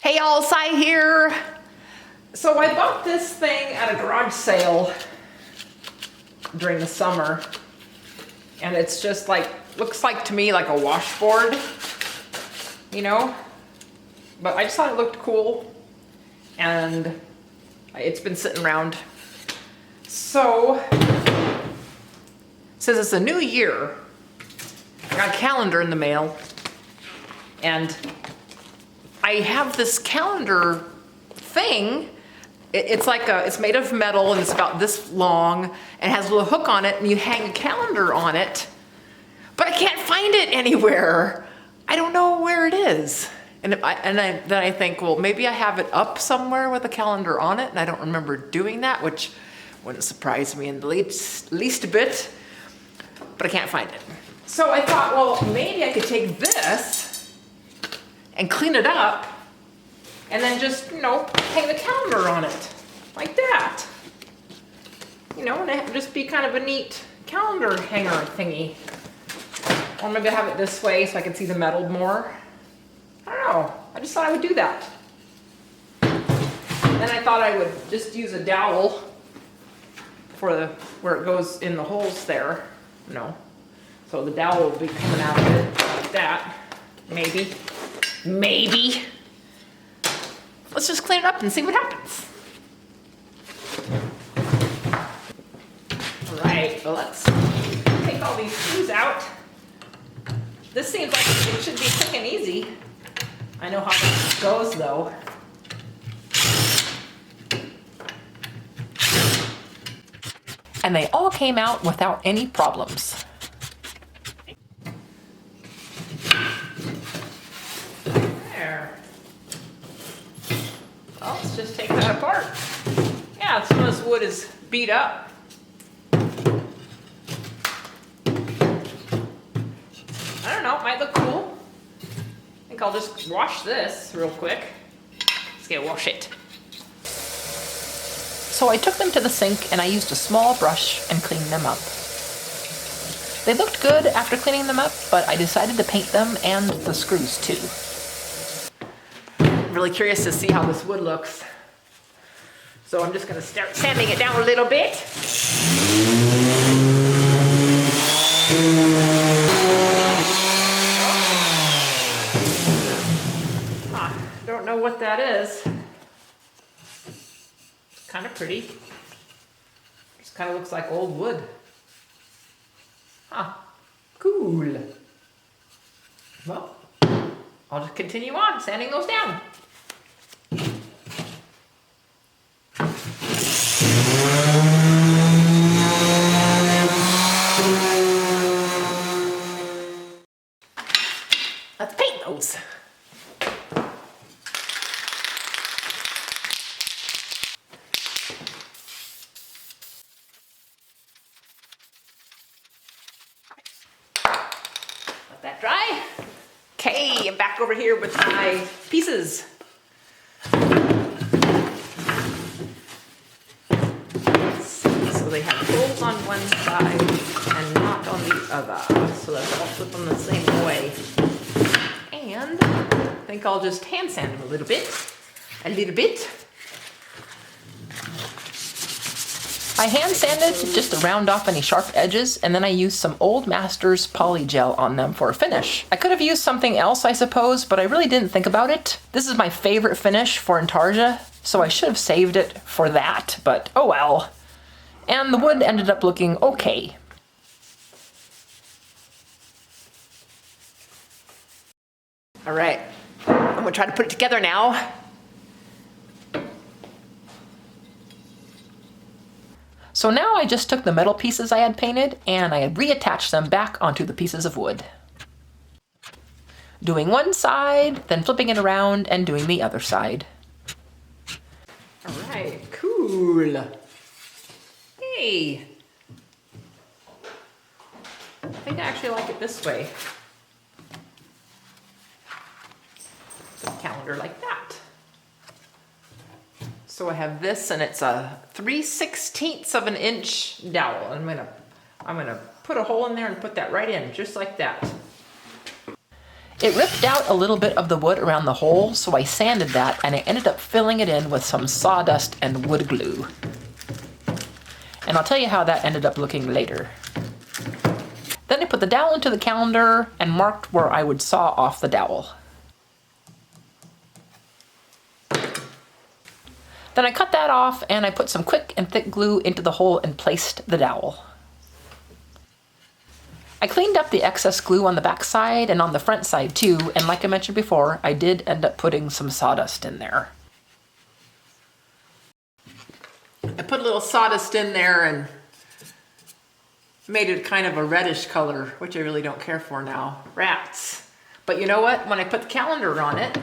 Hey all, Cy here. So I bought this thing at a garage sale during the summer, and it's just like, looks like to me like a washboard, you know? But I just thought it looked cool, and it's been sitting around. So, since it's a new year, I got a calendar in the mail, and I have this calendar thing. It's like it's made of metal and it's about this long and has a little hook on it, and you hang a calendar on it, but I can't find it anywhere. I don't know where it is. And then I think, well, maybe I have it up somewhere with a calendar on it, and I don't remember doing that, which wouldn't surprise me in the least a bit, but I can't find it. So I thought, well, maybe I could take this and clean it up, and then just, you know, hang the calendar on it, like that. You know, and it would just be kind of a neat calendar hanger thingy. Or maybe have it this way so I can see the metal more. I don't know, I just thought I would do that. Then I thought I would just use a dowel for where it goes in the holes there, you know. So the dowel will be coming out of it like that, maybe. Maybe. Let's just clean it up and see what happens. All right, well, let's take all these screws out. This seems like it should be quick and easy. I know how this goes though. And they all came out without any problems. Well, let's just take that apart. Yeah, some of this wood is beat up. I don't know, it might look cool. I think I'll just wash this real quick. Let's get wash it. So I took them to the sink and I used a small brush and cleaned them up. They looked good after cleaning them up, but I decided to paint them and the screws too. Really curious to see how this wood looks. So I'm just going to start sanding it down a little bit. Don't know what that is. It's kind of pretty. Just kind of looks like old wood. Huh. Cool. Well, I'll just continue on sanding those down. Let's paint those. Let that dry. Okay, I'm back over here with my pieces. So they have holes on one side and not on the other. So that's all put them the same way. And I think I'll just hand sand them a little bit. I hand sanded just to round off any sharp edges, and then I used some Old Masters Polygel on them for a finish. I could have used something else, I suppose, but I really didn't think about it. This is my favorite finish for Intarsia, so I should have saved it for that, but oh well. And the wood ended up looking okay. All right, I'm gonna try to put it together now. So now I just took the metal pieces I had painted and I had reattached them back onto the pieces of wood. Doing one side, then flipping it around and doing the other side. All right, cool. Hey. I think I actually like it this way. The calendar like that. So I have this, and it's a 3/16 of an inch dowel. I'm gonna put a hole in there and put that right in, just like that. It ripped out a little bit of the wood around the hole, so I sanded that and I ended up filling it in with some sawdust and wood glue. And I'll tell you how that ended up looking later. Then I put the dowel into the calendar and marked where I would saw off the dowel. Then I cut that off and I put some quick and thick glue into the hole and placed the dowel. I cleaned up the excess glue on the back side and on the front side too, and like I mentioned before, I did end up putting some sawdust in there. I put a little sawdust in there and made it kind of a reddish color, which I really don't care for now. Rats. But you know what? When I put the calendar on it,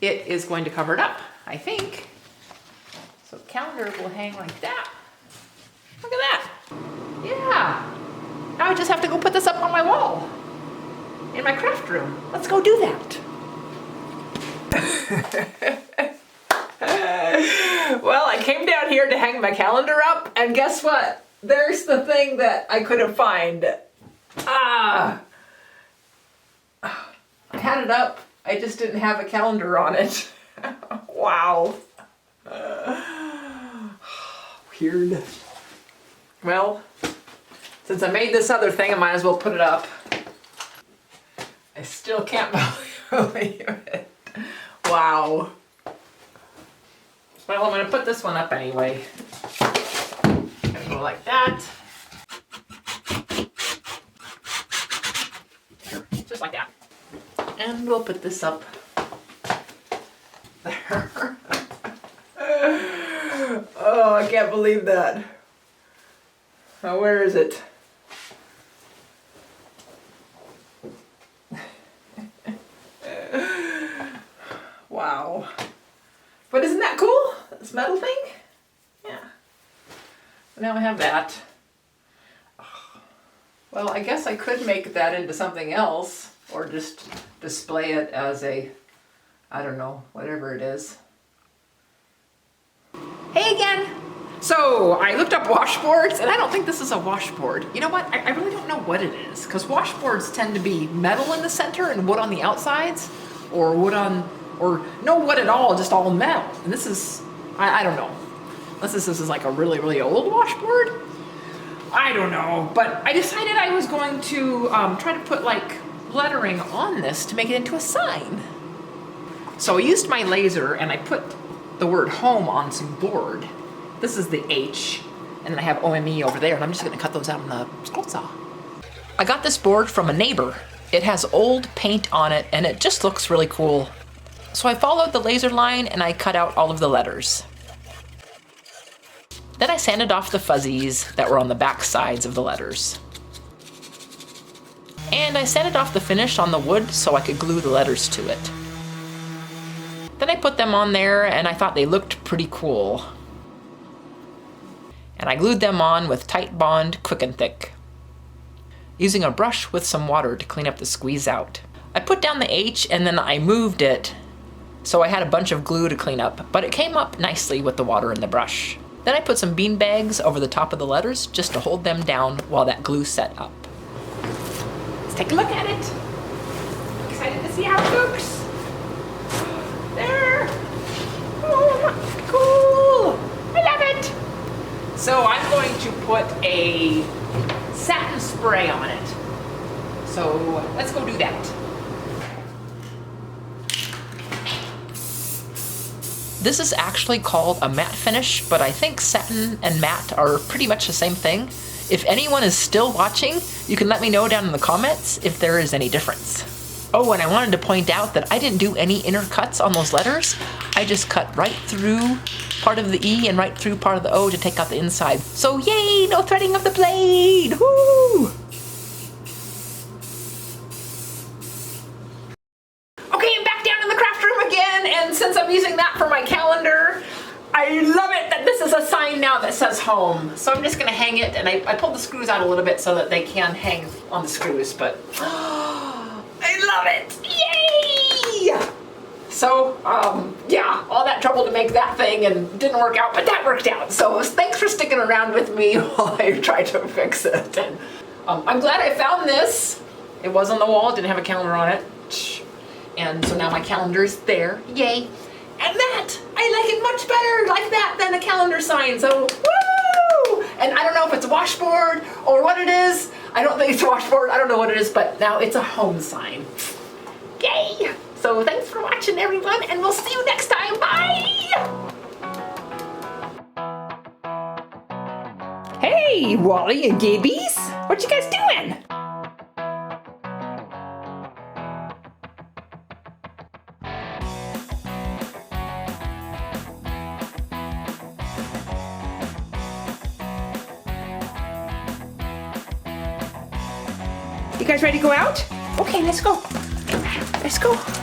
it is going to cover it up, I think. So the calendar will hang like that. Look at that. Yeah. Now I just have to go put this up on my wall in my craft room. Let's go do that. Well, I came down here to hang my calendar up, and guess what? There's the thing that I couldn't find. I had it up, I just didn't have a calendar on it. Wow. Weird. Well, since I made this other thing, I might as well put it up. I still can't believe it. Wow. Well, I'm gonna put this one up anyway. Gonna go like that. Just like that. And we'll put this up there. Oh, I can't believe that. Now, where is it? Wow. But isn't that cool? This metal thing? Yeah. Now I have that. Well, I guess I could make that into something else, or just display it as a, I don't know, whatever it is. Hey again! So, I looked up washboards, and I don't think this is a washboard. You know what? I really don't know what it is, because washboards tend to be metal in the center and wood on the outsides, or wood on, or no wood at all, just all metal. And this is, I don't know. Unless this is like a really, really old washboard? I don't know, but I decided I was going to try to put like lettering on this to make it into a sign. So I used my laser and I put the word home on some board. This is the H, and then I have OME over there, and I'm just gonna cut those out on the scroll saw. I got this board from a neighbor. It has old paint on it, and it just looks really cool. So I followed the laser line and I cut out all of the letters. Then I sanded off the fuzzies that were on the back sides of the letters. And I sanded off the finish on the wood so I could glue the letters to it. Then I put them on there and I thought they looked pretty cool. And I glued them on with Titebond Quick and Thick, using a brush with some water to clean up the squeeze out. I put down the H and then I moved it so I had a bunch of glue to clean up, but it came up nicely with the water and the brush. Then I put some bean bags over the top of the letters just to hold them down while that glue set up. Let's take a look at it. I'm excited to see how it looks. There. Oh, cool. I love it. So I'm going to put a satin spray on it. So let's go do that. This is actually called a matte finish, but I think satin and matte are pretty much the same thing. If anyone is still watching, you can let me know down in the comments if there is any difference. Oh, and I wanted to point out that I didn't do any inner cuts on those letters. I just cut right through part of the E and right through part of the O to take out the inside. So yay, no threading of the blade, woo! Okay, I'm back down in the craft room again, and since I'm using that for my calendar, I love it that this is a sign now that says home. So I'm just gonna hang it, and I pulled the screws out a little bit so that they can hang on the screws, but I love it, yay! So, yeah, all that trouble to make that thing and didn't work out, but that worked out. So thanks for sticking around with me while I tried to fix it. And I'm glad I found this. It was on the wall, didn't have a calendar on it. And so now my calendar is there, yay. And that, I like it much better like that than a calendar sign, so woo! And I don't know if it's a washboard or what it is. I don't think it's a washboard, I don't know what it is, but now it's a home sign. Yay! So thanks for watching everyone, and we'll see you next time, bye! Hey, Wally and Gabies, what you guys doing? You guys ready to go out? Okay, let's go. Let's go.